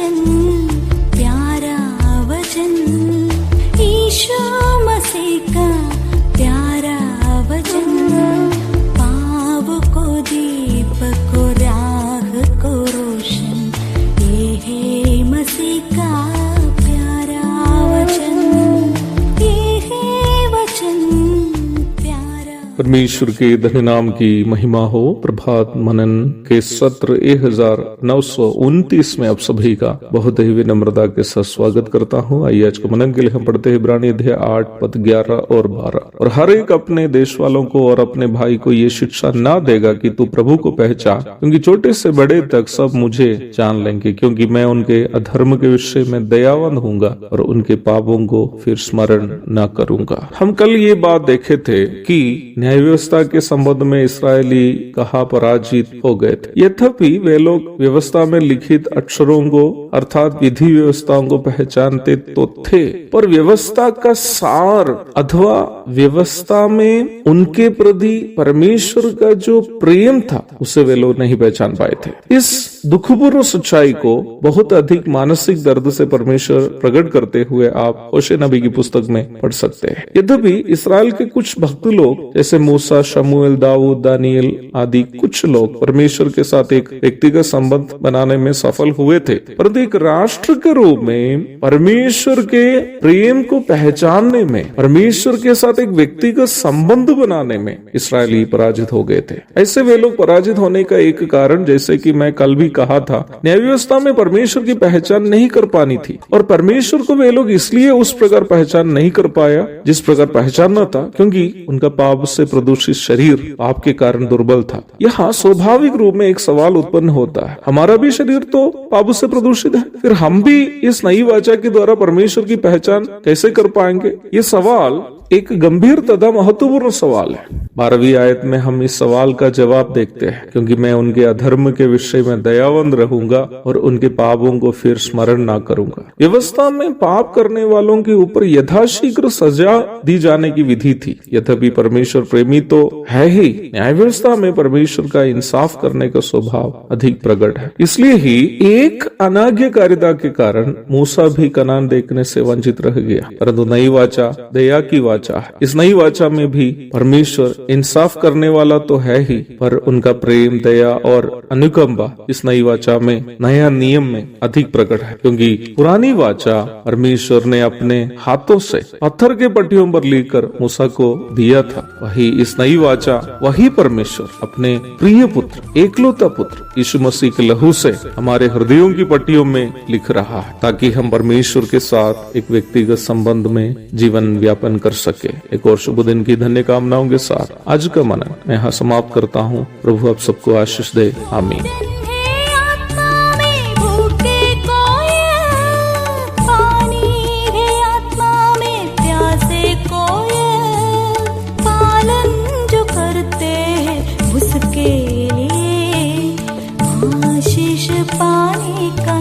वचन, प्यारा वचन, ईशो मसीह का प्यारा वचन, पाव को दीप को राह को रोशन, ये है मसीह का प्यारा वचन, ये है वचन प्यारा। परमेश्वर के धन्य नाम की महिमा हो। प्रभात मनन के सत्र 1929 में आप सभी का बहुत ही विनम्रता के साथ स्वागत करता हूँ। आइए आज के मनन के लिए हम पढ़ते हैं इब्रानी अध्याय 8 पद 11 और 12। और हर एक अपने देश वालों को और अपने भाई को ये शिक्षा ना देगा कि तू प्रभु को पहचान, क्योंकि छोटे से बड़े तक सब मुझे जान लेंगे, क्योंकि मैं उनके अधर्म के विषय में दयावान होऊंगा और उनके पापों को फिर स्मरण न करूंगा। हम कल ये बात देखे थे कि न्याय व्यवस्था के संबंध में इसराइली कहाँ पराजित हो गए थे। यद्यपि वे लोग व्यवस्था में लिखित अक्षरों को अर्थात विधि व्यवस्थाओं को पहचानते तो थे, पर व्यवस्था का सार अथवा व्यवस्था में उनके प्रति परमेश्वर का जो प्रेम था उसे वे लोग नहीं पहचान पाए थे। इस दुखपूर्ण सच्चाई को बहुत अधिक मानसिक दर्द से परमेश्वर प्रकट करते हुए आप होशे नबी की पुस्तक में पढ़ सकते हैं। यद्यपि इसराइल के कुछ भक्त लोग जैसे मूसा, शमूएल, दाऊद, दानियल आदि कुछ लोग परमेश्वर के साथ एक व्यक्तिगत संबंध बनाने में सफल हुए थे, परंतु एक राष्ट्र के रूप में परमेश्वर के प्रेम को पहचानने में, परमेश्वर के साथ एक व्यक्तिगत संबंध बनाने में इसराइली पराजित हो गए थे। ऐसे वे लोग पराजित होने का एक कारण, जैसे कि मैं कल भी कहा था, न्याय व्यवस्था में परमेश्वर की पहचान नहीं कर पानी थी, और परमेश्वर को वे लोग इसलिए उस प्रकार पहचान नहीं कर पाया जिस प्रकार पहचानना था, क्योंकि उनका पाप से प्रदूषित शरीर पाप के कारण दुर्बल था। यहाँ स्वाभाविक रूप में एक सवाल उत्पन्न होता है, हमारा भी शरीर तो पाप से प्रदूषित है, फिर हम भी इस नई वाचा के द्वारा परमेश्वर की पहचान कैसे कर पाएंगे? ये सवाल एक गंभीर तथा महत्वपूर्ण सवाल है। 12वीं आयत में हम इस सवाल का जवाब देखते हैं, क्योंकि मैं उनके अधर्म के विषय में दयावंत रहूंगा और उनके पापों को फिर स्मरण ना करूंगा। व्यवस्था में पाप करने वालों के ऊपर यथाशीघ्र सजा दी जाने की विधि थी। यद्यपि परमेश्वर प्रेमी तो है ही, न्याय व्यवस्था में परमेश्वर का इंसाफ करने का स्वभाव अधिक प्रकट है। इसलिए ही एक अनाज्ञाकारिता के कारण मूसा भी कनान देखने से वंचित रह गया, परंतु नई वाचा दया की वाचा, इस नई वाचा में भी परमेश्वर इंसाफ करने वाला तो है ही, पर उनका प्रेम, दया और अनुकंपा इस नई वाचा में, नया नियम में अधिक प्रकट है। क्योंकि पुरानी वाचा परमेश्वर ने अपने हाथों से पत्थर के पट्टियों पर लिखकर मूसा को दिया था, वही इस नई वाचा, वही परमेश्वर अपने प्रिय पुत्र, एकलौता पुत्र यीशु मसीह के लहू से हमारे हृदयों की पट्टियों में लिख रहा है, ताकि हम परमेश्वर के साथ एक व्यक्तिगत संबंध में जीवन व्यापन कर सके। एक और शुभ दिन की धन्य कामनाओं के साथ आज का मनन मैं यहाँ समाप्त करता हूँ। प्रभु आप सबको आशीष दे। आमीन। उसके लिए आशीष पाने का